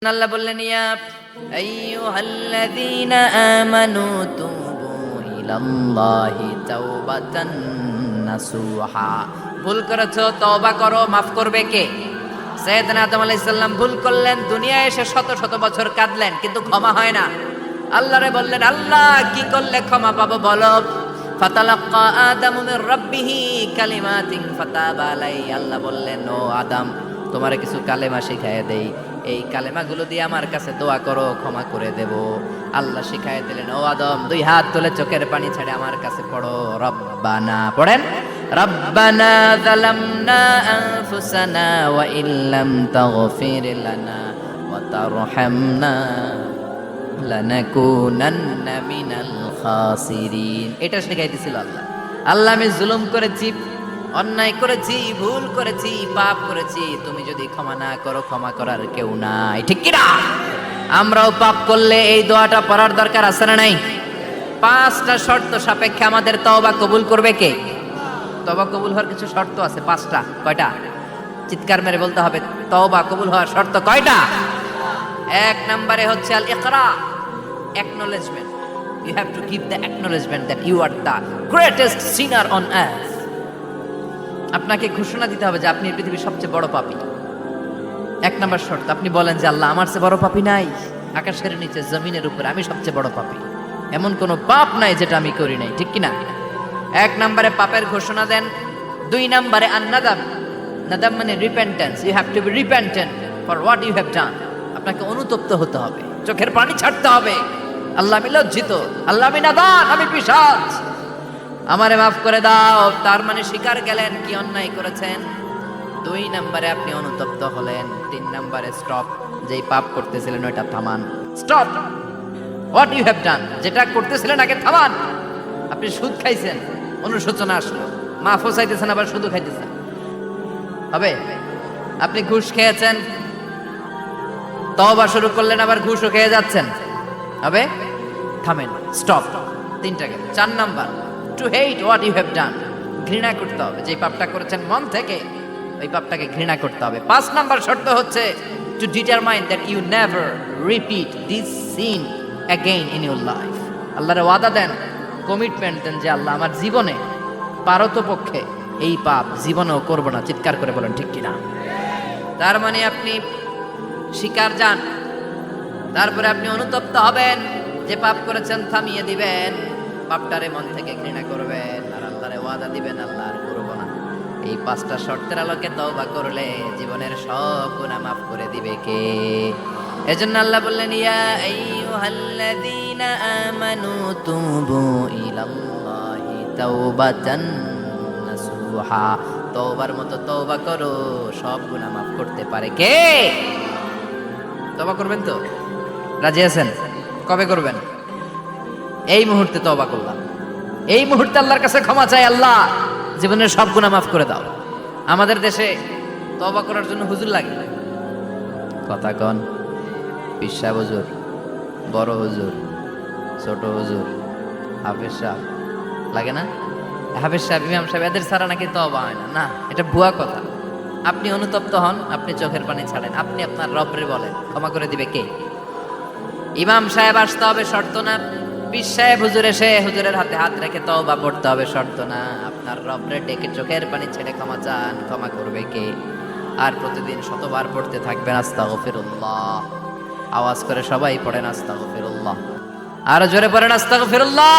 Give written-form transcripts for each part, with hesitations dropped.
আল্লাহ বললেন ইয়া আইয়ুহাল্লাযীনা আমানু তুবু ইলাল্লাহি তাওবাতান নাসুহা। ভুল করেছো, তওবা করো, মাফ করবে কে? সাইয়েদনা আদম আলাইহিস সালাম ভুল করলেন, দুনিয়ায় এসে শত শত বছর কাঁদলেন, কিন্তু ক্ষমা হয় না। আল্লাহরে বললেন, আল্লাহ কি করলে ক্ষমা পাবো বলো? ফাতালাক্কা আদামু মির রাব্বিহি কালিমাতিন ফাতাবা আলাইহি। আল্লাহ বললেন, ও আদম, তোমারে কিছু কালেমা শিখাইয়া দেই, এই কালেমাগুলো দিয়ে আমার কাছে দোয়া করো, ক্ষমা করে দেব। আল্লাহ শিখাইয়া দিলেন, ও আদম, দুই হাত তুলে চোখের পানি ছেড়ে আমার কাছে পড়ো, রব্বানা। পড়েন, রব্বানা যালামনা আনফুসানা ওয়া ইল্লাম তাগফির লানা ওয়া তারহামনা লানাকুনান্না মিনাল খাসিরিন। এটা শিখাই দিছিল আল্লাহ। আল্লাহ, আমি জুলুম করেছি, অন্যায় করেছি, ভুল করেছি, পাপ করেছি, তুমি যদি ক্ষমা না করো, ক্ষমা করার কেউ নাই, ঠিক কি না? আমরাও পাপ করলে এই দোয়াটা পড়ার দরকার আছে না নাই? 5টা শর্ত সাপেক্ষে আমাদের তওবা কবুল করবে কে? তওবা কবুল হওয়ার কিছু শর্ত আছে 5টা। কয়টা? চিৎকার মেরে বলতে হবে, তওবা কবুল হওয়ার শর্ত কয়টা? 1 নম্বরে হচ্ছে আল ইকরা, acknowledgement. You have to give the acknowledgement that you are the greatest sinner on earth. আপনাকে ঘোষণা দিতে হবে যে আপনি এই পৃথিবীর সবচেয়ে বড় পাপী। 1 নম্বর শর্ত, আপনি বলেন যে আল্লাহ, আমার চেয়ে বড় পাপী নাই, আকাশের নিচে জমিনের উপরে আমি সবচেয়ে বড় পাপী, এমন কোনো পাপ নাই যেটা আমি করি নাই, ঠিক কি না? 1 নম্বরে পাপের ঘোষণা দেন। 2 নম্বরে আন-নাদাম, নাদাম মানে repentance. You have to be repentant for what you have done. আপনাকে অনুতপ্ত হতে হবে, চোখের পানি ছাড়তে হবে। আল্লাহ, আমি লজ্জিত, আল্লাহ আমি নাদান, আমি পিশাচ, আমারে মাফ করে দাও। তার মানে স্বীকার গেলেন কি অন্যায় করেছেন। 2 নম্বরে আপনি অনুতপ্ত হলেন। 3 নম্বরে স্টপ, যেই পাপ করতেছিলেন ওইটা থামান। Stop what you have done, যেটা করতেছিলেন আগে থামান। আপনি সুদ খাইছেন, অনুশোচনা আসলো, মাফও চাইতেছেন, আবার সুদও খাইতেছেন, হবে? আপনি ঘুষ খেয়েছেন, তওবা শুরু করলেন, আবার ঘুষও খেয়ে যাচ্ছেন, হবে? থামেন, স্টপ। 3টা গেল। 4 number, to hate what you have done, ঘৃণা করতে হবে, যে পাপটা করেছেন মন থেকে ওই পাপটাকে ঘৃণা করতে হবে। 5 নাম্বার শর্ত হচ্ছে to determine that you never repeat this sin again in your life. আল্লাহরে ওয়াদা দেন, কমিটমেন্ট দেন যে আল্লাহ, আমার জীবনে পারতপক্ষে এই পাপ জীবনেও করব না। চিৎকার করে বলেন, ঠিক কিনা? তার মানে আপনি স্বীকার যান, তারপরে আপনি অনুতপ্ত হবেন, যে পাপ করেছেন থামিয়ে দিবেন, পাপটারে মন থেকে ঘৃণা করবেন, আর আল্লাহরে ওয়াদা দিবেন, আল্লাহ আর করব না। এই 5টা শর্তের আলোকে তওবা করলে জীবনের সব গুনাহ মাফ করে দিবে কে? এজন্য আল্লাহ বললেন, ইয়া আইয়ুহাল্লাযীনা আমানু তুবু ইলাল্লাহি তাওবাতান নাসুহা। তওবার মতো তওবা করো, সব গুনাহ মাফ করতে পারে কে? তওবা করবেন তো? রাজি আছেন? কবে করবেন? এই মুহূর্তে তওবা করলাম, এই মুহূর্তে আল্লাহর কাছে ক্ষমা চাই, আল্লাহ জীবনের সব গুনাহ মাফ করে দাও। আমাদের দেশে তওবা করার জন্য হুজুর লাগে, কথা কন, পীর সাহেব হুজুর, বড় হুজুর, ছোট হুজুর, হাফেজ সাহেব লাগে না? হাফেজ সাহেব, ইমাম সাহেব, এদের ছাড়া নাকি তওবা হয় না। না, এটা ভুয়া কথা। আপনি অনুতপ্ত হন, আপনি চোখের পানি ছাড়েন, আপনি আপনার রবরে বলেন, ক্ষমা করে দিবে কে? ইমাম সাহেব আসতে হবে শর্ত না, পীর সাহেব হুজুর এসে হুজুরের হাতে হাত রেখে তওবা পড়তে হবে শর্ত না। আপনার রবরে ডেকে চোখের পানি ছেড়ে ক্ষমা চান, ক্ষমা করবে কে? আর প্রতিদিন শতবার পড়তে থাকবেন আস্তাগফিরুল্লাহ। আওয়াজ করে সবাই পড়েন আস্তাগফিরুল্লাহ, আর জোরে পড়েন আস্তাগফিরুল্লাহ।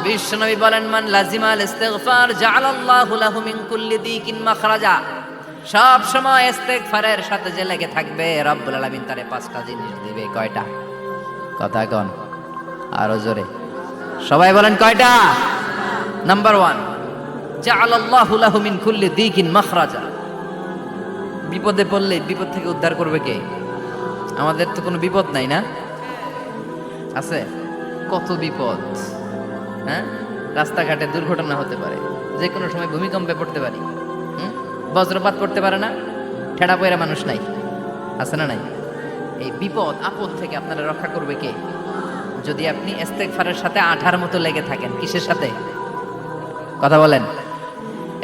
বিশ্বনবী বলেন, মান লাজিমাল ইস্তিগফার জাআলাল্লাহু লাহু মিন কুল্লি দিকিন মাখরাজা। সব সময় ইস্তেগফারের সাথে যে লেগে থাকবে, রব্বুল আলামিন তারে 5টা জিনিস দিবে। কয়টা? কথা কন, আরো জোরে সবাই বলেন, কয়টা? নাম্বার 1, জাআলাল্লাহু লাহু মিন কুল্লি দিকিন মাখরাজা। বিপদে পড়লে বিপদ থেকে উদ্ধার করবে কে? আমাদের তো কোনো বিপদ নাই, না আছে? কত বিপদ, হ্যাঁ? রাস্তাঘাটে দুর্ঘটনা হতে পারে, যে কোনো সময় ভূমিকম্পে পড়তে পারি, বজ্রপাত পড়তে পারে না, ঠেড়া পয়রা মানুষ নাই, আছে না নাই? এই বিপদ আপদ থেকে আপনারা রক্ষা করবে কে? যদি আপনি ইস্তেগফারের সাথে আঠার মতো লেগে থাকেন। কিসের সাথে? কথা বলেন।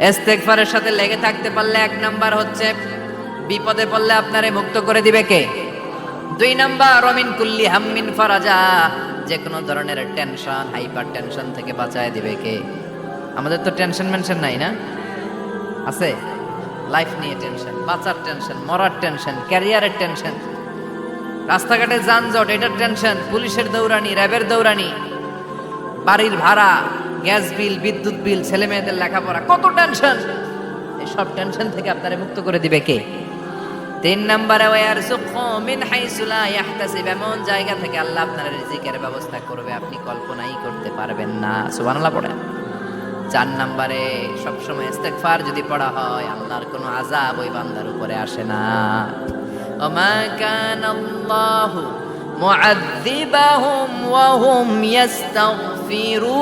ইস্তেগফারের সাথে লেগে থাকতে পারলে 1 নাম্বার হচ্ছে বিপদে পড়লে আপনারে মুক্ত করে দিবে কে? 2 নাম্বার ওমিন কুল্লি হাম্মিন ফারাজা, যে কোনো ধরনের টেনশন, হাইপার টেনশন থেকে বাঁচায় দিবে কে? আমাদের তো টেনশন মেনশন নাই না, আছে? লাইফ নিয়ে টেনশন, বাঁচার টেনশন, মরার টেনশন, ক্যারিয়ারের টেনশন, রাস্তাঘাটে যানজট এটার টেনশন, পুলিশের দৌড়ানি, র্যাবের দৌড়ানি, বাড়ির ভাড়া, গ্যাস বিল, বিদ্যুৎ বিল, ছেলে মেয়েদের লেখাপড়া, কত টেনশন। এই সব টেনশন থেকে আপনারে মুক্ত করে দিবে কে? 3 নম্বরে ওয়ারযুকহু মিন হাইসু লা ইয়াহতাসিব, এমন জায়গা থেকে আল্লাহ আপনার রিজিকের ব্যবস্থা করবে আপনি কল্পনাই করতে পারবেন না। সুবহানাল্লাহ পড়েন। 4 নম্বরে সবসময় ইস্তেগফার যদি পড়া হয় আল্লাহর কোনো আযাব ওই বান্দার উপরে আসে না। ওমা কানাল্লাহু মুআযযিবাহুম ওয়া হুম ইস্তাগফিরুন,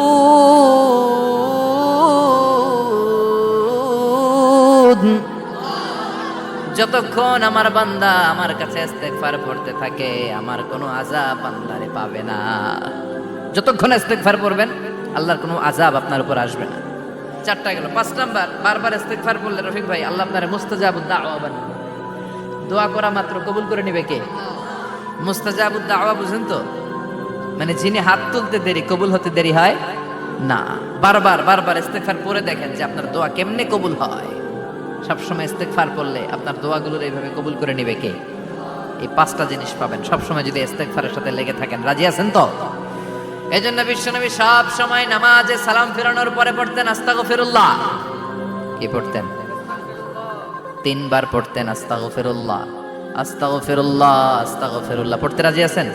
যতক্ষণ আমার বান্দা আমার কাছে ইস্তেগফার পড়তে থাকে আমার কোনো আযাব বান্দারে পাবে না। যতক্ষণ ইস্তেগফার পড়বেন আল্লাহর কোনো আযাব আপনার উপর আসবে না। 4টা গেল। 5 নাম্বার, বারবার ইস্তেগফার পড়লে রফিক ভাই আল্লাহ আপনারে মুস্তাজাবুদ দাওয়া বানাবে। দোয়া করা মাত্র কবুল করে নেবে কে? মুস্তাজাবুদ দাওয়া বুঝেন তো? মানে যিনি হাত তুলতে দেরি কবুল হতে দেরি হয় না। বারবার বারবার ইস্তেগফার পড়ে দেখেন যে আপনার দোয়া কেমনে কবুল হয়। সবসময় ইস্তেগফার পড়লে আপনার দোয়াগুলোর এইভাবে কবুল করে নেবে কে? এই 5টা জিনিস পাবেন সবসময় যদি ইস্তেগফারের সাথে লেগে থাকেন। রাজি আছেন তো? এজন্য বিশ্বনবী সব সময় নামাজে সালাম ফেরানোর পরে পড়তেন আস্তাগফিরুল্লাহ। কি পড়তেন? 3 বার পড়তেন আস্তাগফিরুল্লাহ, আস্তাগফিরুল্লাহ, আস্তাগফিরুল্লাহ। পড়তে রাজি আছেন?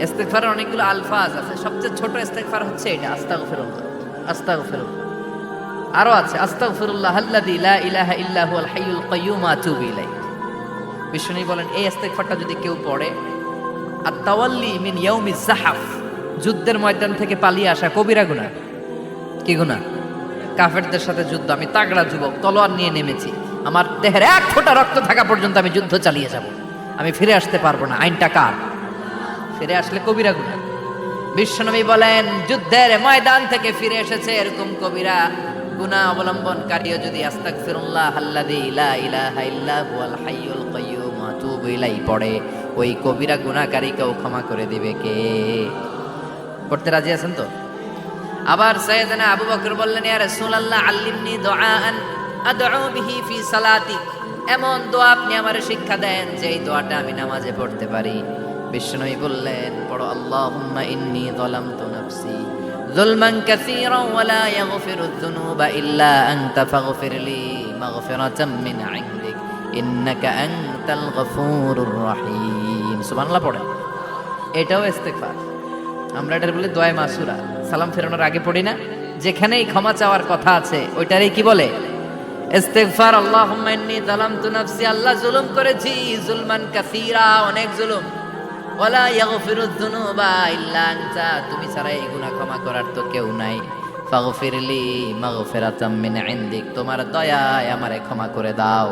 ইস্তেগফারের অনেকগুলো আলফাজ আছে, সবচেয়ে ছোট ইস্তেগফার হচ্ছে এটা, আস্তাগফিরুল্লাহ, আস্তাগফিরুল্লাহ। আরো আছে আস্তাগফিরুল্লাহ আল্লাযী লা ইলাহা ইল্লা হুয়াল হাইয়ুল কাইয়্যুম আতুবু ইলাইহি। বিশ্বনবী বলেন এই ইস্তেগফারটা যদি কেউ পড়ে, আত-তাওয়াল্লি মিন ইয়াউমিজ যাহাফ, যুদ্ধের ময়দান থেকে পালিয়ে আসা কবিরা গুনাহ। কি গুনাহ? কাফেরদের সাথে যুদ্ধ, আমি তাগড়া যুবক, তলোয়ার নিয়ে নেমেছি, আমার দেহের 1 ফোঁটা রক্ত থাকা পর্যন্ত আমি যুদ্ধ চালিয়ে যাব, আমি ফিরে আসতে পারবো না। আইনটা কার? ফিরে আসলে কবিরা গুনাহ। বিশ্বনবী বলেন যুদ্ধের ময়দান থেকে ফিরে এসেছে এরকম কবিরা গুনাহ অবলম্বনকারীও যদি আস্তাগফিরুল্লাহ আল্লাযী লা ইলাহা ইল্লা হুয়াল হাইয়ুল কাইয়্যুম আতুবু ইলাইহি পড়ে, ওই কবিরা গুনাহকারীকেও ক্ষমা করে দিবে কে? পড়তে রাজি আছেন তো? আবার সাইয়েদনা আবু বকর বললেন ইয়া রাসূলুল্লাহ আল্লিমনি দুআআন আদউ বিহি ফি সালাতি, এমন দোয়া আপনি আমারে শিক্ষা দেন যে এই দোয়াটা আমি নামাজে পড়তে পারি। বিশ্বনবী বললেন পড়ো আল্লাহুম্মা ইন্নী যালামতু নাফসি যুলমান কাসীরান ওয়া লা ইয়াগফিরুয যুনুবা ইল্লা আনতা ফাগফিরলি মাগফিরাতাম মিন ইনদিক ইন্নাকা আনতাল গফুরুর রহিম। সুবহানাল্লাহ পড়েন। এটাও ইস্তেগফার। আমরা এটার বলে দোয়া মাসুরা, সালাম ফেরানোর আগে পড়ি না? যেখানেই ক্ষমা চাওয়ার কথা আছে ওইটারই কি বলে? ইস্তেগফার। আল্লাহুম্মা ইন্নী যালামতু নাফসি, আল্লাহ জুলুম করেছি, যুলমান কাসীরা, অনেক জুলুম, ওয়ালা ইয়াগফিরুয যুনুবা ইল্লা আনতা, তুমি ছাড়া এই গুনাহ ক্ষমা করার তো কেউ নাই। ফাগফিরলি মাগফিরাতাম মিন ইনদিক, তোমার দয়ায় আমারে ক্ষমা করে দাও।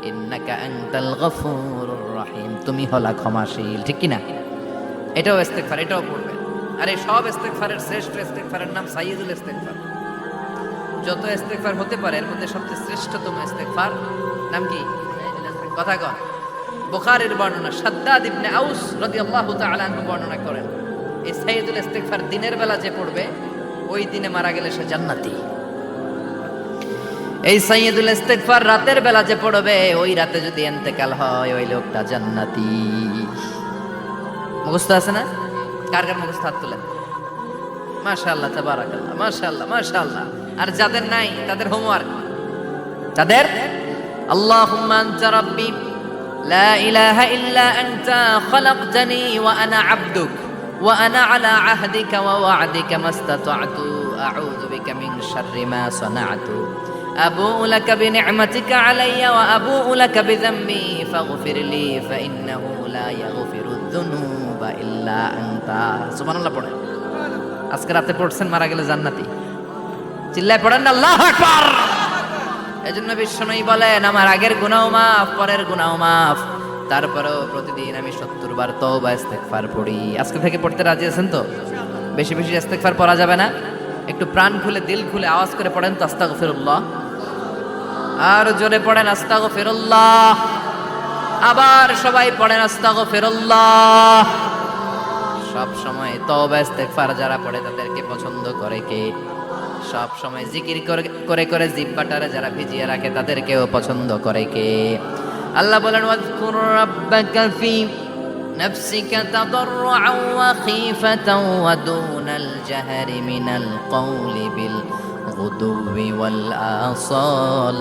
ইন্নাকা আনতাল গফুরুর রহিম, তুমি হলা ক্ষমাশীল। ঠিক কি না? এটাও ইস্তেগফার, এটাও পড়বে। আর এই সব ইস্তেগফারের শ্রেষ্ঠ ইস্তেগফারের নাম সাইয়্যিদুল ইস্তেগফার। যত ইস্তেগফার হতে পারে এর মধ্যে সবচেয়ে শ্রেষ্ঠতম ইস্তেগফার নাম কি? কথা কন। বুখারীর বর্ণনা, শাদ্দাদ ইবনে আউস রাদিয়াল্লাহু তাআলা আনহু বর্ণনা করেন এই সাইয়্যিদুল ইস্তেগফার দিনের বেলা যে পড়বে ওই দিনে মারা গেলে সে জান্নাতি। এই সাইয়্যিদুল ইস্তেগফার রাতের বেলা যে পড়বে ওই রাতে যদি ইন্তেকাল হয় ওই লোকটা জান্নাতি। মুখস্থ আছে না? কার কার মুখস্থ হাত তোলেন? মাশাআল্লাহ, তাবারাকাল্লাহ, মাশাআল্লাহ, মাশাআল্লাহ। আর যাদের নাই তাদের হোমওয়ার্ক, তাদের আল্লাহুম্মা আনতা রাব্বি লা ইলাহা ইল্লা আনতা খালাকতানি ওয়া আনা আবদুক ওয়া আনা আলা আহদিকা ওয়া ওয়া'দিকা মাস্তাতা'তু আউযু বিকা মিন শাররি মা সানা'তু আবু'ু লাকা বিনি'মাতিকা আলাইয়া ওয়া আবু'ু লাকা বিযামবি ফাগফিরলি ফাইন্নাহু লা ইয়াগফিরুয যুনুবা ইল্লা আনতা। সুবহানাল্লাহ পড়েন। আজকে রাতে পড়ছেন, মারা গেলে জান্নাতি। চিল্লায় পড়েন না আল্লাহু আকবার। এজন্য বিশ্বনবী বলেন আমার আগের গুনাহও মাফ, পরের গুনাহও মাফ, তারপরেও প্রতিদিন আমি 70 বার তওবা ইস্তেগফার পড়ি। আজকে থেকে পড়তে রাজি আছেন তো? বেশি বেশি ইস্তেগফার পড়া যাবে না? একটু প্রাণ খুলে দিল খুলে আওয়াজ করে পড়েন তো আস্তাগফিরুল্লাহ। আর জোরে পড়েন আস্তাগফিরুল্লাহ। আবার সবাই পড়েন আস্তাগফিরুল্লাহ। সব সময় তওবা ইস্তেগফার যারা পড়ে তাদেরকে পছন্দ করে কে? সব সময় জিকির করে করে জিহ্বাটারে যারা ভিজিয়ে রাখে তাদেরকেও পছন্দ করে কে? আল্লাহ বলেন ওয়াজকুর রাব্বাকা ফি নাফসিকা তাদাররুআন ওয়া খীফাতান ওয়া দুনাল জাহরি মিনাল কওলি বিল গুদুবি ওয়াল আসাল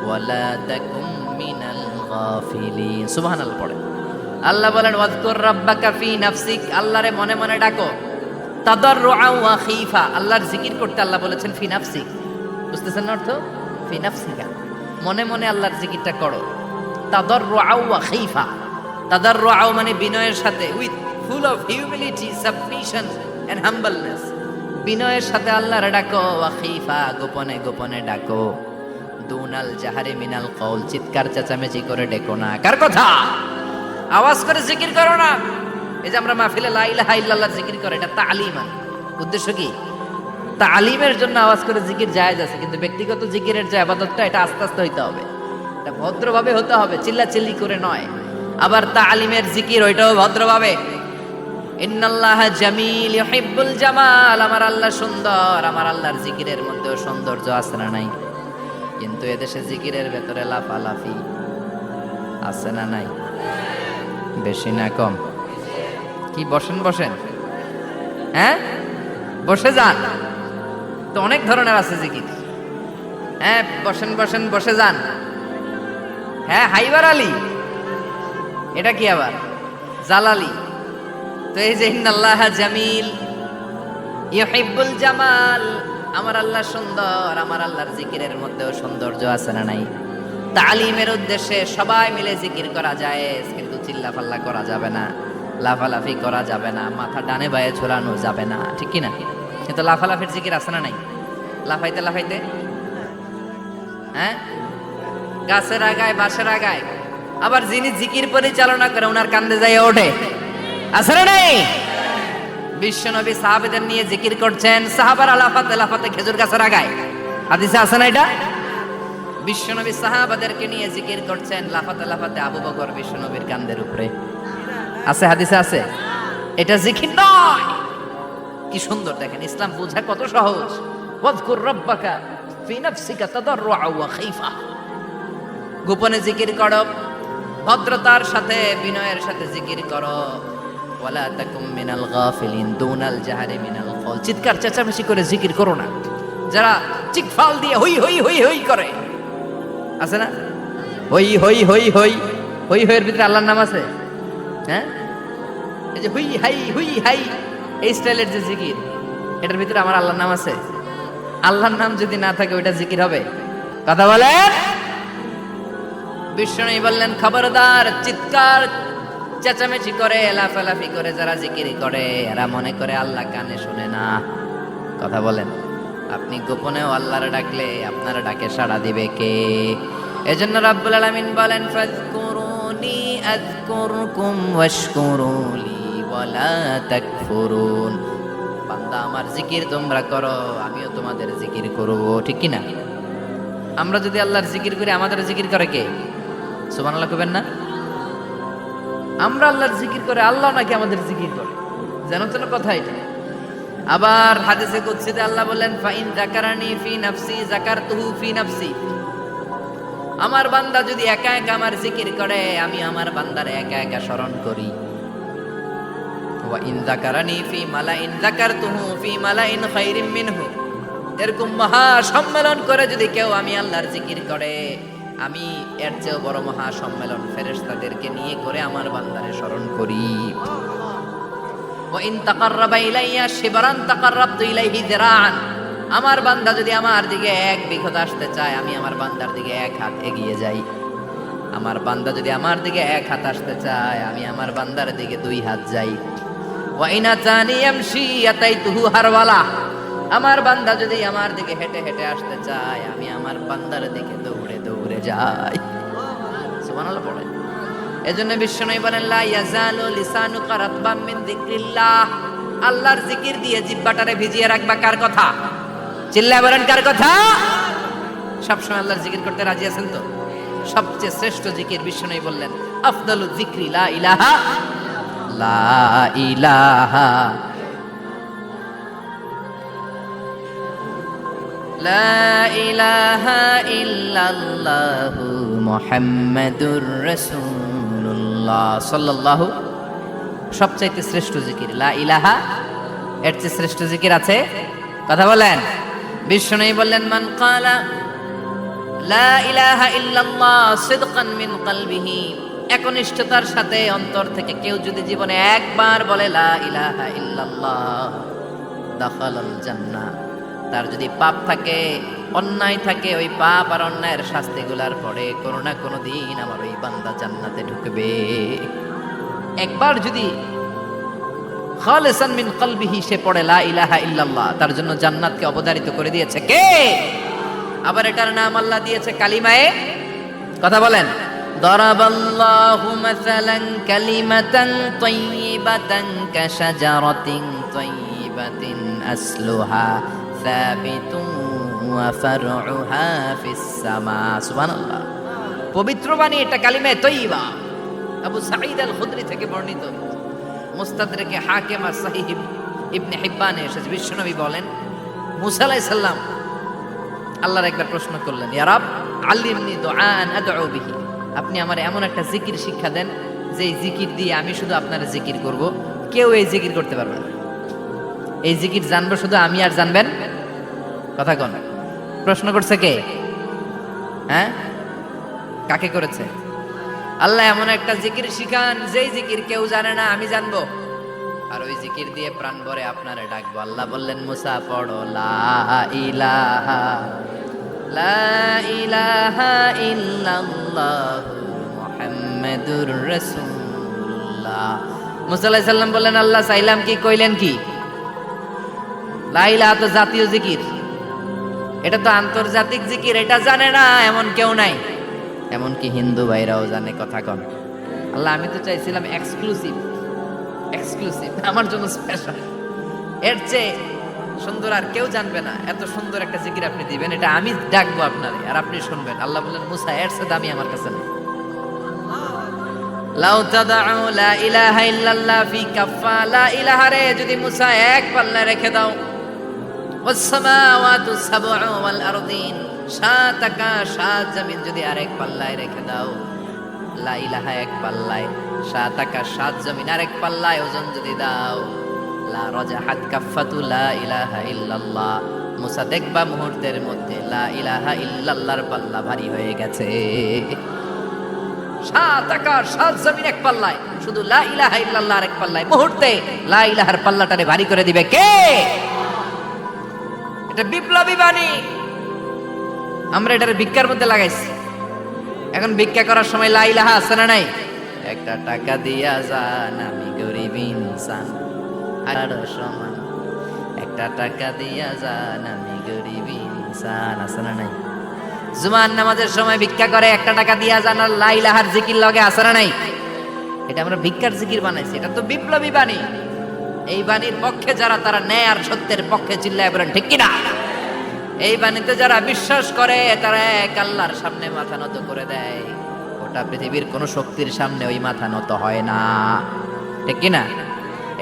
ওয়া লা তাকুম মিনাল গাফিলিন। সুবহানাল্লাহ পড়ে। আল্লাহ বলেন ওয়াজকুর রাব্বাকা ফি নাফসিক, আল্লাহরে মনে মনে ডাকো। তাদাররুআন ওয়া খীফা, আল্লাহর জিকির করতে আল্লাহ বলেছেন ফি নাফসিক। বুঝতেছেন না অর্থ? ফি নাফসিকা, মনে মনে আল্লাহর জিকিরটা করো। তাদাররুআন ওয়া খীফা, তাদাররুআন মানে বিনয়ের সাথে, with full of humility, submission and humbleness. বিনয়ের সাথে আল্লাহরে ডাকো। ওয়া খীফা, গোপনে গোপনে ডাকো। দুনাল জাহারি মিনাল কওল, চিৎকার চেঁচামেচি করে ডেকো না। কার কথা? আওয়াজ করে জিকির করো না। এই যে আমরা মাহফিলে লা ইলাহা ইল্লাল্লাহ জিকির করে, এটা তালিমান। উদ্দেশ্য কি? তালিমের জন্য আওয়াজ করে জিকির জায়েজ আছে, কিন্তু ব্যক্তিগত জিকিরের যে ইবাদতটা, এটা আস্তে আস্তে হইতে হবে, এটা ভদ্রভাবে হতে হবে, চিল্লাচিল্লি করে নয়। আবার তালিমের জিকির ওইটাও ভদ্রভাবে। ইন্নাল্লাহা জামিল ইউহিব্বুল জামাল, আমার আল্লাহ সুন্দর, আমার আল্লাহর জিকিরের মধ্যেও সৌন্দর্য আছে না নাই? কিন্তু এদেশে জিকিরের ভেতরে লাফালাফি আছে না নাই? বেশি না কম? কি বসেন বসেন, হ্যাঁ বসে যান তো, অনেক ধরনের আছে জিকির। হ্যাঁ বসেন বসেন, বসে যান। হ্যাঁ হাইবার আলী, এটা কি আবার জালালি? তো এই যে ইন্নাল্লাহা জামিল ইউহিব্বুল জামাল, আমার আল্লাহ সুন্দর, আমার আল্লাহর জিকিরের মধ্যেও সৌন্দর্য আছে না নাই? তালিমের উদ্দেশ্যে সবাই মিলে জিকির করা যায়, কিন্তু চিল্লাফাল্লা করা যাবে না, লাফালাফি করা যাবে না, মাথা ডানে বায়ে ঝোলানো যাবে না, ঠিক কি না? কিন্তু লাফালাফির জিকির আছে না নাই? লাফাইতে লাফাইতে, হ্যাঁ গাছের আগায় বাঁশের আগায়। আবার যিনি জিকির পরিচালনা করে ওনার কান্দে যায় ওঠে, আছে না নাই? বিশ্বনবী সাহাবাদের নিয়ে জিকির করছেন, সাহাবারা লাফাতে লাফাতে খেজুর গাছের আগায়। হাদিসে আছে না এটা? বিশ্বনবী সাহাবাদেরকে নিয়ে জিকির করছেন, লাফাতে লাফাতে আবু বকর বিশ্বনবীর কান্দের উপরে। আছে, হাদিসে আছে। এটা জিকির নয়। কি সুন্দর দেখেন, ইসলাম বোঝা কত সহজ। ওয়াজকুর রাব্বাকা ফি নাফসিকা তাদাররুআন ওয়া খীফা, গোপনে জিকির করো, ভদ্রতার সাথে বিনয়ের সাথে জিকির করো। ওয়ালা তাকুম মিনাল গাফিলিন, দুনাল জাহারি মিনাল কওল, চিৎকার চেঁচামেচি করে জিকির করো না। যারা চিকফাল দিয়ে হই হই হই হই করে, আছে না? হই হই হই হই হই হইয়ের ভিতরে আল্লাহর নাম আছে। হ্যাঁ এই যে হুই হাই হুই হাই, এই স্টাইলের যে জিকির, এটার ভিতরে আমার আল্লাহর নাম আছে? আল্লাহর নাম যদি না থাকে ওইটা জিকির হবে? কথা বলেন। বিষ্ণু বললেন খবরদার, চিৎকার চেঁচামেচি করে লাফালাফি করে যারা জিকির করে, এরা মনে করে আল্লাহ কানে শুনে না। কথা বলেন। আপনি গোপনেও আল্লাহর ডাকলে আপনার ডাকে সাড়া দিবে কে? এজন্য রাব্বুল আলামিন বলেন ফাযকুরুনি আযকুরকুম ওয়াশকুরুলি ওয়ালা তাকফুরুন। বান্দা আমার জিকির তোমরা করো, আমিও তোমাদের জিকির করব, ঠিক কি না? আমরা যদি আল্লাহর জিকির করি, আমাদের জিকির করে কে? সুবহানাল্লাহ কইবেন না? আমরা আল্লাহর জিকির করে, আল্লাহ নাকি আমাদের জিকির করে, যেন যেন কথা এটা। আবার হাদিসে কুদসিতে আল্লাহ বলেন ফাইন যাকারানি ফি নাফসি যাকারতুহু ফি নাফসি, আমার বান্দা যদি একা একা আমার জিকির করে, আমি আমার বান্দারে একা একা স্মরণ করি। ওয়া ইন যাকারানি ফি মালাইন যাকারতুহু ফি মালাইন খায়রিম মিনহু, এরকম মহা সম্মেলন করে যদি কেউ আমি আল্লাহর জিকির করে, আমি এর চেয়েও বড় মহা সম্মেলন ফেরেশতাদেরকে নিয়ে করে আমার বান্দারে স্মরণ করি। ওয়া ইন তাকাররাবা ইলাইয়া শিবরান তাকাররাবতু ইলাইহি যিরাআন, আমার বান্দা যদি আমার দিকে এক বিঘত আসতে চায়, আমি আমার বান্দার দিকে এক হাত এগিয়ে যাই। আমার বান্দা যদি আমার দিকে এক হাত আসতে চায়, আমি আমার বান্দার দিকে দুই হাত যাই। ওয়া ইন আতানি ইয়ামশি আতাইতুহু হারওয়ালা, আমার বান্দা যদি আমার দিকে হেঁটে হেঁটে আসতে চায়, আমি আমার বান্দার দিকে দৌড়ে দৌড়ে যাই। সুবহানাল্লাহ পড়ে। এজন্য বিশ্বনবী বলেন লা ইয়াজালু লিসানুকা রাতবাম মিন যিকরিল্লাহ, আল্লাহর জিকির দিয়ে জিহ্বাটারে ভিজিয়ে রাখবা। কার কথা? চিল্লায় বলেন কার কথা? সবসময় আল্লাহর জিকির করতে রাজি আছেন তো? সবচেয়ে শ্রেষ্ঠ জিকির বিশ্বনবী বললেন আফদালুয যিকরি লা ইলাহা লা ইলাহা লা ইলাহা ইল্লাল্লাহু মুহাম্মাদুর রাসূলুল্লাহ সাল্লাল্লাহু। সবচাইতে শ্রেষ্ঠ জিকির লা ইলাহা, এর চেয়ে শ্রেষ্ঠ জিকির আছে? কথা বলেন। বিশ্বনবী বললেন, মান ক্বালা লা ইলাহা ইল্লাল্লাহ সিদকান মিন কলবিহি, একনিষ্ঠতার সাথে অন্তর থেকে কেউ যদি জীবনে একবার বলে লা ইলাহা ইল্লাল্লাহ, দাখালাল জান্নাহ। তার যদি পাপ থাকে, অন্যায় থাকে, ওই পাপ আর অন্যায়ের শাস্তিগুলার পরে কোনো না কোনো দিন আমার ওই বান্দা জান্নাতে ঢুকবে। একবার যদি খালিসান মিন কলবিহি সে পড়ে লা ইলাহা ইল্লাল্লাহ, তার জন্য জান্নাতকে অবধারিত করে দিয়েছে কে? আবার এটার নাম আল্লাহ দিয়েছে কালিমায়ে, কথা বলেন, দরাবাল্লাহু মাসালান কালিমাতান তাইয়িবাতান কাশাজারাতিন তাইয়িবাতিন আসলুহা সাবিতুন ওয়া ফারউহা ফিস সামা। সুবহানাল্লাহ। পবিত্র বাণী এটা কালিমায়ে তাইয়িবা। আবু সাঈদ আল খুদরি থেকে বর্ণিত, মুস্তাদরাকে হাকিম আর সহিহ ইবনে হিব্বানে এসেছে। বিশ্বনবী বলেন, মুসা আলাইহিস সালাম আল্লাহর একবার প্রশ্ন করলেন, ইয়া রাব আল্লিমনি দুআআন আদউ বিহি, আপনি আমার এমন একটা জিকির শিক্ষা দেন যে এই জিকির দিয়ে আমি শুধু আপনার জিকির করব, কেউ এই জিকির করতে পারবে না। এই জিকির জানবো শুধু আমি, আর জানবেন কথা কোন? প্রশ্ন করছে কে? হ্যাঁ, কাকে করেছে? আল্লাহ এমন একটা জিকির শিখান যেই জিকির কেউ জানে না, আমি জানবো, আর ওই জিকির দিয়ে প্রাণ ভরে আপনারে ডাকবো। আল্লাহ বললেন, মুসা পড়ো লা ইলাহা ইল্লাল্লাহু মুহাম্মাদুর রাসূলুল্লাহ। মুসা আলাইহিস সালাম বললেন, আল্লাহ চাইলাম কি, কইলেন কি? লা ইলাহা তো জাতীয় জিকির, এটা তো আন্তর্জাতিক জিকির, এটা জানে না এমন কেউ নাই, এমনকি হিন্দু ভাইরাও জানে, কথা কন। আল্লাহ আমি তো চাইছিলাম এক্সক্লুসিভ, আমার জন্য স্পেশাল, এর চেয়ে সুন্দর আর কেউ জানবে না, এত সুন্দর একটা জিকির আপনি দিবেন, এটা আমি ডাকবো আপনারে আর আপনি শুনবেন। আল্লাহ বললেন, মুসা এর চেয়ে দামি আমার কাছে নেই। লাউ তাদউ লা ইলাহা ইল্লাল্লাহ ফি কাফা, লা ইলাহা রে যদি মুসা এক পাল্লায় রেখে দাও, ওয়াস সামাওয়াতু সাবউ ওয়াল আরদিন, সাত আকাশ সাত জমিন যদি আরেক পাল্লায় রেখে দাও, লা ইলাহা এক পাল্লায়, সাত আকাশ সাত জমিন আরেক পাল্লায় ওজন যদি দাও, লা রাজাহাত কাফাতু লা ইলাহা ইল্লাল্লাহ, মুসা দেখবা মুহূর্তের মধ্যে লা ইলাহা ইল্লাল্লাহর পাল্লা ভারী হয়ে গেছে। সাত আকাশ সাত জমিন এক পাল্লায়, শুধু লা ইলাহা ইল্লাল্লাহ আরেক পাল্লায়, মুহূর্তে লা ইলাহার পাল্লাটারে ভারী করে দিবে কে? এটা বিপ্লবী বাণী। আমরা এটার ভিক্ষার মধ্যে লাগাইছি। এখন ভিক্ষা করার সময় লা ইলাহা আছে না নাই? একটা টাকা দিয়া যান, আমি গরিব ইনসান, আর সমান, একটা টাকা দিয়া যান, আমি গরিব ইনসান, আছে না নাই? জুমার নামাজের সময় ভিক্ষা করে, একটা টাকা দিয়া যান, আর লা ইলাহার জিকির লগে, আছে না নাই? এটা আমরা ভিক্ষার জিকির বানাইছি, এটা তো বিপ্লবী বাণী। এই বাণীর পক্ষে যারা, তারা ন্যায় আর সত্যের পক্ষে চিল্লায় বলেন ঠিক কিনা? এই বাণীতে যারা বিশ্বাস করে, তারা এক আল্লাহর সামনে মাথা নত করে দেয়, গোটা পৃথিবীর কোন শক্তির সামনে ওই মাথা নত হয় না, ঠিক কিনা?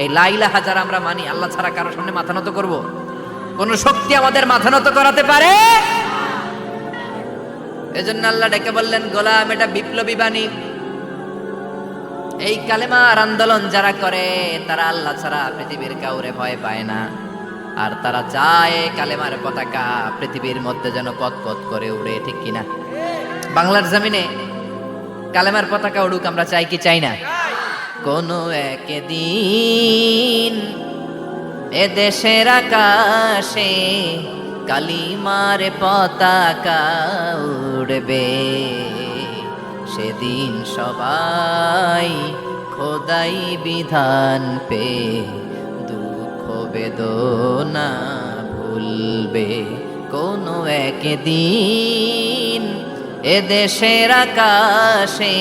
এই লা ইলাহা যারা আমরা মানি, আল্লাহ ছাড়া কারো সামনে মাথা নত করব? কোন শক্তি আমাদের মাথা নত করাতে পারে? এজন্য আল্লাহ ডেকে বললেন, গোলাম এটা বিপ্লবী বাণী। এই কালেমার আন্দোলন যারা করে, তারা আল্লাহ ছাড়া পৃথিবীর কাউরে ভয় পায় না, আর তারা চায় কালেমার পতাকা পৃথিবীর মধ্যে যেন পথ পথ করে উড়ে, ঠিক কিনা? বাংলার জমিনে কালেমার পতাকা উড়ুক, আমরা চাই কি চাই না? কোনো একদিন এ দেশের আকাশে কালিমার পতাকা উড়বে, সেদিন সবাই খোদাই বিধান পে দুঃখ বেদনা ভুলবে। কোনো একদিন এ দেশের আকাশে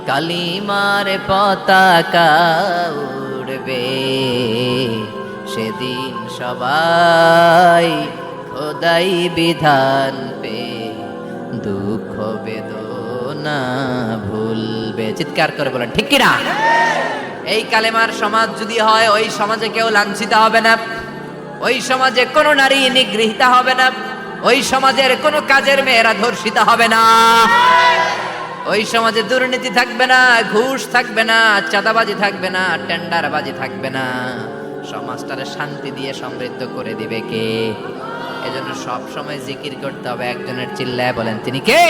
কালিমার পতাকা উড়বে, সেদিন সবাই খোদাই বিধান পে দুঃখ বেদনা ভুলবে। চিৎকার করে বলেন ঠিক কিনা? এই কালেমার সমাজ যদি হয়, ওই সমাজে কেউ লাঞ্ছিত হবে না, ওই সমাজে কোনো নারী নিগৃহীতা হবে না, ওই সমাজের কোনো কাজের মেয়েরা ধর্ষিত হবে না, ওই সমাজে দুর্নীতি থাকবে না, ঘুষ থাকবে না, চাঁদাবাজি থাকবে না, টেন্ডারবাজি থাকবে না। সমাজটারে শান্তি দিয়ে সমৃদ্ধ করে দিবে কে? এজন্য সব সময় জিকির করতে হবে একজনের, চিল্লায় বলেন তিনি কে?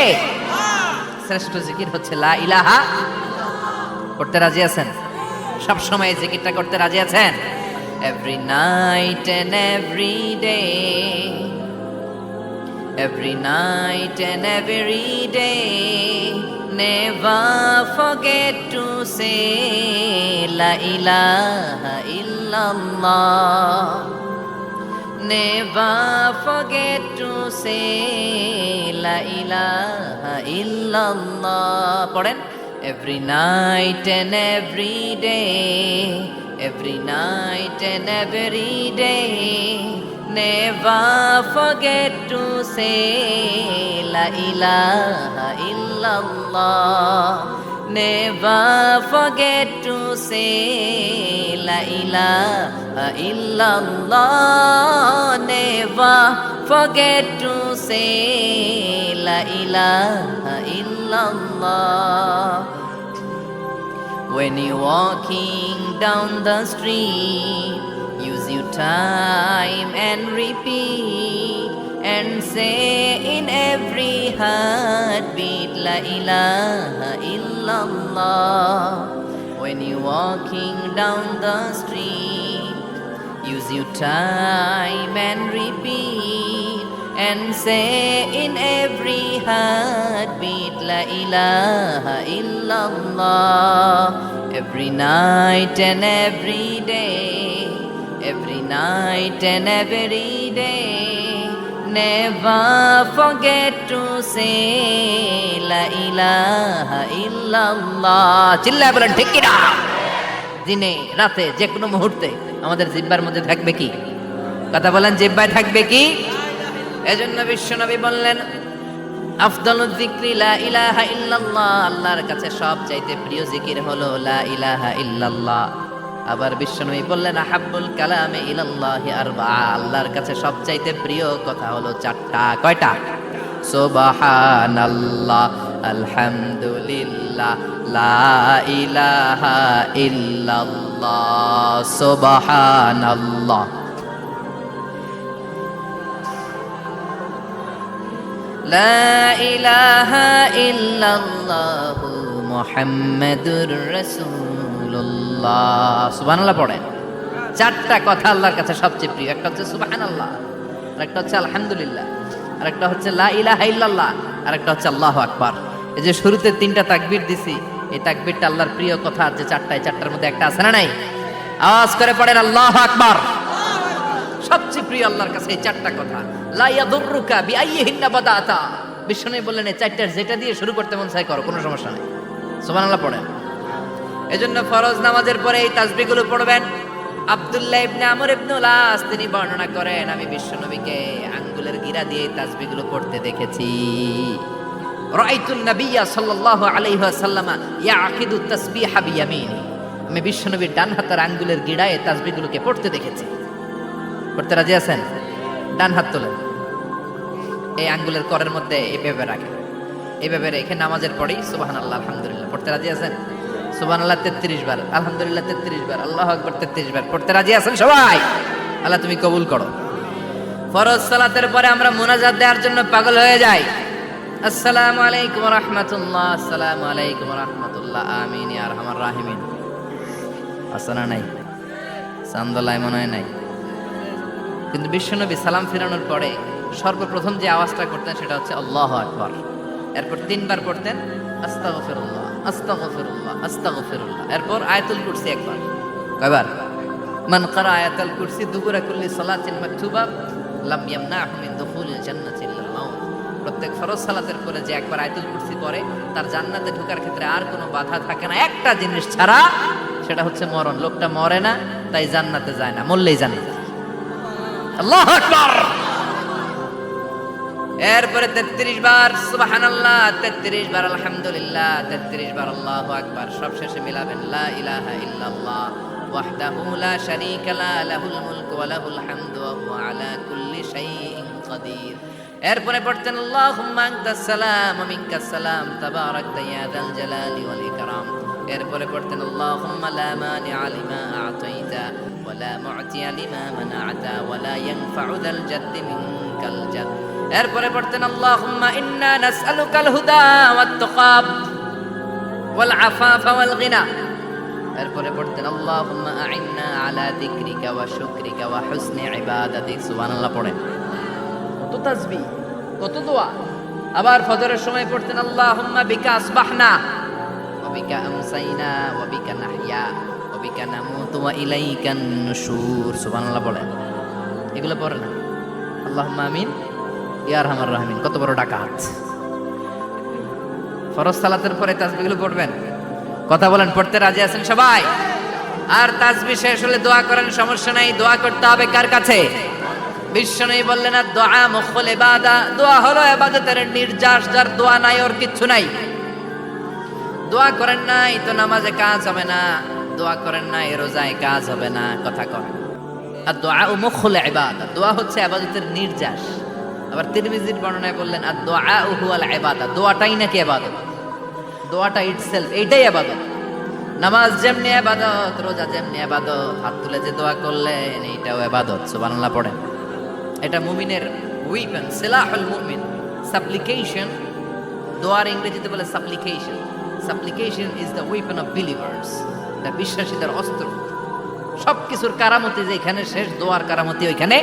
শ্রেষ্ঠ জিকির হচ্ছে লা ইলাহা। করতে রাজি আছেন? সব সময় জিকিরটা করতে রাজি আছেন? Every night and every day, every night and every day, never forget to say la ilaha illallah, never forget to say la ilaha illallah. পড়েন, every night and every day, every night and every day, never forget to say la ilaha illallah, never forget to say la ilaha illallah, never forget to say la ilaha illallah. When you're walking down the street, use your time and repeat and say in every heartbeat la ilaha illallah. When you're walking down the street, use your time and repeat and say in every heartbeat la ilaha illallah. Every night and every day, every night and every day, never forget to say la ilaha illallah. চিল্লায় বলেন ঠিক কিনা? দিনে রাতে যে কোনো মুহূর্তে আমাদের জিহ্বার মধ্যে থাকবে কি? কথা বলেন, জিহ্বায় থাকবে কি? এজন্য বিশ্বনবী বললেন, আফদালুয যিকরি লা ইলাহা ইল্লাল্লাহ, আল্লাহর কাছে সবচাইতে প্রিয় জিকির হলো লা ইলাহা ইল্লাল্লাহ। আবার বিশ্বনবী বললেন, আহাব্বুল কালামে ইলাল্লাহি আরবাআ, আল্লাহর কাছে সবচাইতে প্রিয় কথা হলো চারটা। কয়টা? সুবহানাল্লাহ, আলহামদুলিল্লাহ, লা ইলাহা ইল্লাল্লাহ। সুবহানাল্লাহ, লা ইলাহা ইল্লাল্লাহ, মুহাম্মাদুর রাসূলুল্লাহ। সুবহানাল্লাহ পড়েন। চারটা কথা আল্লাহর কাছে সবচেয়ে প্রিয়। একটা হচ্ছে সুবহানাল্লাহ, আরেকটা হচ্ছে আলহামদুলিল্লাহ, আরেকটা হচ্ছে লা ইলাহা ইল্লাল্লাহ, আরেকটা হচ্ছে আল্লাহু আকবার। এই যে শুরুতে তিনটা তাকবীর দিছি, এই তাকবীরটা আল্লাহর প্রিয় কথা যে চারটা, এই চারটার মধ্যে একটা আছে না নাই? আওয়াজ করে পড়েন আল্লাহু আকবার। সবচেয়ে প্রিয় আল্লাহর কাছে এই চারটা কথা। লা ইয়াদুররুকা বিআইয়িহিন্না বাদাতা, বিশ্বনবী বললেন এই চারটার যেটা দিয়ে শুরু করতে মন চায় করো, কোনো সমস্যা নেই। সুবহানাল্লাহ পড়েন। এজন্য ফরজ নামাজের পরে এই তাসবিহগুলো পড়বেন। আব্দুল্লাহ ইবনে আমর ইবনে আস তিনি বর্ণনা করেন, আমি বিশ্বনবীকে আঙ্গুলের গিরা দিয়ে এই তাসবিহগুলো পড়তে দেখেছি। রাআইতুন নাবিয়্যা সাল্লাল্লাহু আলাইহি ওয়াসাল্লাম ইয়াকিদু তাসবিহা বিয়ামিনি, আমি বিশ্বনবীর ডান হাতের আঙ্গুলের গিরায় এই তাসবিহগুলোকে পড়তে দেখেছি। পড়তে রাজি আছেন? ডান হাত তোলেন, এই আঙ্গুলের করের মধ্যে এইভাবে রাখেন, এইভাবে রেখে নামাজের পরেই সুবহানাল্লাহ আলহামদুলিল্লাহ পড়তে রাজি আছেন? সুবহানাল্লাহ 33 বার, আলহামদুলিল্লাহ 33 বার, আল্লাহু আকবার 33 বার পড়তে রাজি আছেন সবাই? আল্লাহ তুমি কবুল করো। ফরজ সালাতের পরে আমরা মুনাজাত দেওয়ার জন্য পাগল হয়ে যাই। আসসালামু আলাইকুম ওয়া রাহমাতুল্লাহ, আসসালামু আলাইকুম ওয়া রাহমাতুল্লাহ, আমিন ইয়া আরহামার রাহিমিন। আসনা নাই, চান্দলাই মনে হয় নাই। কিন্তু বিশ্বনবী সালাম ফিরানোর পরে সর্বপ্রথম যে আওয়াজটা করতেন সেটা হচ্ছে আল্লাহু আকবার। এরপর 3 বার পড়তেন আস্তাগফিরুল্লাহ, আস্তাগফিরুল্লাহ, আস্তাগফিরুল্লাহ। এরপর আয়াতুল কুরসি একবার। কয়বার? মান ক্বারা আয়াতুল কুরসি দুবুরা কুল্লি সালাতিন মাকতুবা লাম ইয়ামনাহু মিন দুখুলিল জান্নাতি ইল্লাল মাউত। প্রত্যেক ফরজ সালাতের পরে যে একবার আয়াতুল কুরসি পড়ে তার জান্নাতে ঢোকার ক্ষেত্রে আর কোনো বাধা থাকে না, একটা জিনিস ছাড়া, সেটা হচ্ছে মরণ। লোকটা মরে না, তাই জান্নাতে যায় না, মরলেই জান্নাতে। আল্লাহু আকবার। এরপরে 33 বার সুবহানাল্লাহ, 33 বার আলহামদুলিল্লাহ, 33 বার আল্লাহু আকবার। সব শেষে মিলাবেন লা ইলাহা ইল্লাল্লাহ ওয়াহদাহু লা শারীকা লা লাহুল মুলকু ওয়া লাহুল হামদু ওয়া হুয়া আলা কুল্লি শাইইন কাদির। এরপরে পড়তেন আল্লাহুম্মা আনতাস সালাম ওয়া মিনকাস সালাম তাবারাকতা ইয়া যাল জালালি ওয়াল ইকরাম। এরপরে পড়তেন আল্লাহুম্মা লা মানিআ লিমা আ'তাইতা ওয়া লা মু'তিয়া লিমা মানা'তা ওয়া লা ইয়ানফা'ু যাল জাদ্দি মিনকাল জাদ। এরপরে পড়তেন আল্লাহুম্মা ইন্না নাসআলুকাল হুদা ওয়াত তুকা ওয়াল আফাফা ওয়াল গিনা। এরপরে পড়তেন আল্লাহুম্মা আ'ইন্না আলা যিকরিকা ওয়া শুকরিকা ওয়া হুসনি ইবাদাতিক। সুবহানাল্লাহ পড়েন। কত তাসবিহ, কত দোয়া। আবার ফজরের সময় পড়তেন আল্লাহুম্মা বিকা আসবাহনা ওয়া বিকা আমসাইনা ওয়া বিকা নাহইয়া ওয়া বিকা নামুতু ওয়া ইলাইকান নুশুর। সুবহানাল্লাহ পড়েন। এগুলো পড়েন না? আল্লাহুম্মা আমিন ইয়া আরহামার রাহিমিন। কত বড় ডাকাত। ফরজ সালাতের পরে তাসবিহগুলো পড়বেন। কথা বলেন, পড়তে রাজি আছেন সবাই? আর তাসবিহ শেষ হলে দোয়া করেন, সমস্যা নাই। দোয়া করতে হবে কার কাছে? বিশ্বনবী বললেন না, দোয়া মুখল ইবাদা। দোয়া হলো ইবাদতের নির্যাস। যার দোয়া নাই ওর কিচ্ছু নাই। দোয়া করেন নাই তো নামাজে কাজ হবে না, দোয়া করেন নাই রোজায় কাজ হবে না। কথা কর। আর দোয়া মুখল ইবাদা। দোয়া হচ্ছে ইবাদতের নির্যাস। আবার তিরমিজির বর্ণনায় বললেন আর দোয়া হুয়াল ইবাদা। দোয়াটাই নাকি ইবাদত। দোয়াটা ইটসেলফ এইটাই ইবাদত। নামাজ যেমনি ইবাদত, রোজা যেমনি ইবাদত, হাত তুলে যে দোয়া করলেন এইটাও ইবাদত। সুবহানাল্লাহ পড়েন। এটা মুমিনের উইপেন, সিলাহুল মুমিন। সাপ্লিকেশন, দোয়ার ইংরেজিতে বলে সাপ্লিকেশন। সাপ্লিকেশন is the weapon of believers. এটা বিশ্বাসীদের অস্ত্র। সবকিছুর কারামতি যেখানে শেষ, দোয়ার কারামতি ওইখানে।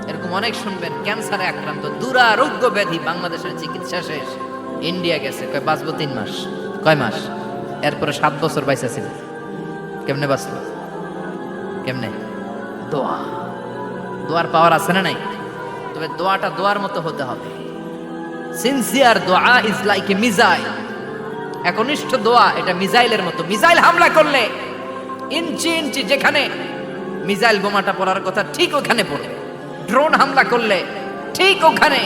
এরকম অনেক শুনবেন, ক্যান্সারে আক্রান্ত, দুরারোগ্য ব্যাধি, বাংলাদেশের চিকিৎসা শেষ, ইন্ডিয়া গেছে, কয় বাঁচবো 3 মাস। কয় মাস? এরপরে 7 বছর বাইসা ছিল। কেমনে বাঁচলো? কেমনে? দোয়া। দোয়ার পাওয়ার আছে না নাই? তবে দোয়াটা দোয়ার মতো হতে হবে। সিনসিয়ার দোয়া ইজ লাইক এ মিসাইল। একনিষ্ঠ দোয়া এটা মিসাইলের মতো। মিসাইল হামলা করলে ইঞ্চি ইঞ্চি যেখানে মিসাইল বোমাটা পড়ার কথা ঠিক ওখানে পড়ে। ড্রোন হামলা করলে ঠিক ওখানে।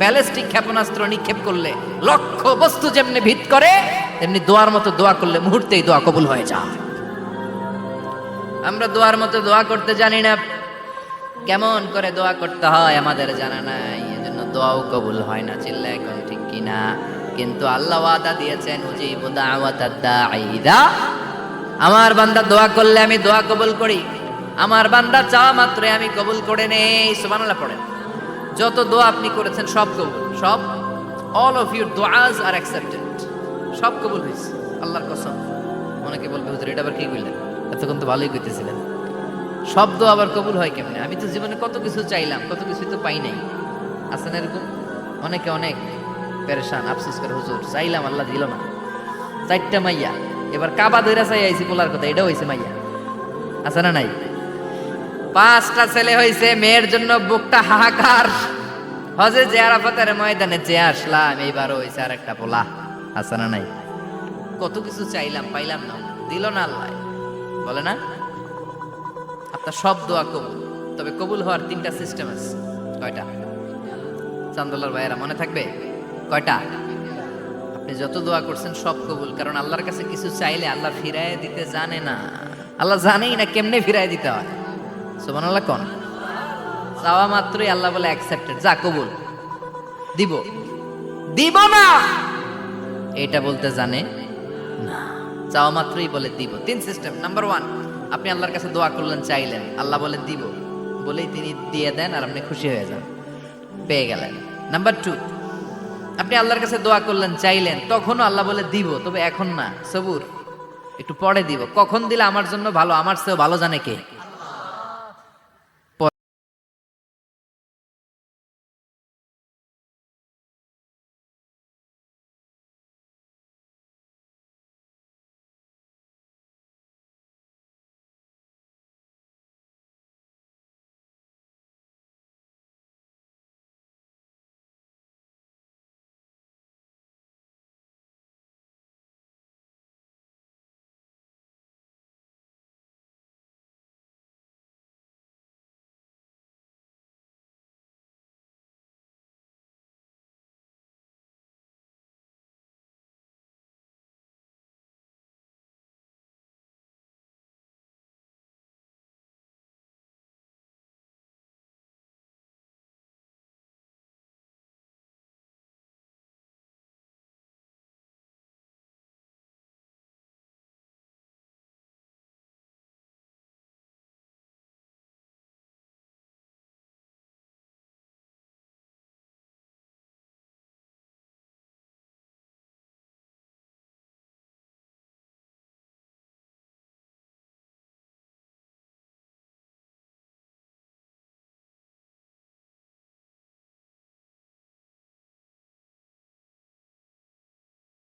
ব্যালিস্টিক ক্ষেপণাস্ত্র নিক্ষেপ করলে লক্ষ্য বস্তু যেমনি ভিত করে, তেমনি দোয়ার মতো দোয়া করলে মুহূর্তেই দোয়া কবুল হয়ে যায়। আমরা দোয়ার মতো দোয়া করতে জানি না। কেমন করে দোয়া করতে হয় আমাদের জানা নাই, এজন্য দোয়াও কবুল হয় না। চিল্লা এখন ঠিক কিনা? কিন্তু আল্লাহ ওয়াদা দিয়েছেন, উজিবু দাওয়াতাদ দাঈ ইযা। আমার বান্দা দোয়া করলে আমি দোয়া কবুল করি। আমার বান্দা চাওয়া মাত্রই আমি কবুল করে নেই। সুবহানাল্লাহ পড়েন। যত দোয়া আপনি করেছেন সব কবুল। সব, অল অফ ইউর দোয়াজ আর অ্যাকসেপ্টেড। সব কবুল হয়েছে আল্লাহর কসম। অনেকে বলবে হুজুর এটা আবার কি কইলেন? এতক্ষণ তো ভালোই কইতেছিলেন। সব দোয়া আবার কবুল হয় কেমনে? আমি তো জীবনে কত কিছু চাইলাম, কত কিছু তো পাই নাই। আছে না এরকম? অনেকে অনেক পেরেশান, আফসোস করে, হুজুর চাইলাম আল্লাহ দিল না। 4টা মাইয়া, এবার কাবা ধইরা চাই আইছি পোলার কথা, এটাও হইছে মাইয়া। আছে না নাই? 5টা ছেলে হইছে, মেয়ের জন্য বুকটা হাহাকার। হজে যে আরাফাতের ময়দানে যে আসলাম, এইবারও হইছে আর একটা পোলা। আছে না নাই? কত কিছু চাইলাম, পাইলাম না, দিল না আল্লাহ। বলে না আপনার সব দোয়া কবুল। তবে কবুল হওয়ার 3টা সিস্টেম আছে। কয়টা? চান্দোলার ভাইয়েরা মনে থাকবে? কয়টা? আপনি যত দোয়া করছেন সব কবুল। কারণ আল্লাহর কাছে কিছু চাইলে আল্লাহ ফিরায় দিতে জানে না। আল্লাহ জানেই না কেমনে ফিরায় দিতে হয়। সুবহানাল্লাহ কোন? চাওয়া মাত্রই আল্লাহ বলে অ্যাকসেপ্টেড, যা কবুল। দিব দিব না এটা বলতে জানে না। চাওয়া মাত্রই বলে দিব। 3 সিস্টেম। নাম্বার 1, আপনি আল্লাহর কাছে দোয়া করলেন, চাইলেন, আল্লাহ বলে দিব, বলেই তিনি দিয়ে দেন আর আপনি খুশি হয়ে যান, পেয়ে গেলেন। নাম্বার 2, আপনি আল্লাহর কাছে দোয়া করলেন, চাইলেন, তখনও আল্লাহ বলে দিব, তবে এখন না, সবুর, একটু পরে দিব। কখন দিলে আমার জন্য ভালো, আমার চেয়েও ভালো জানে কে?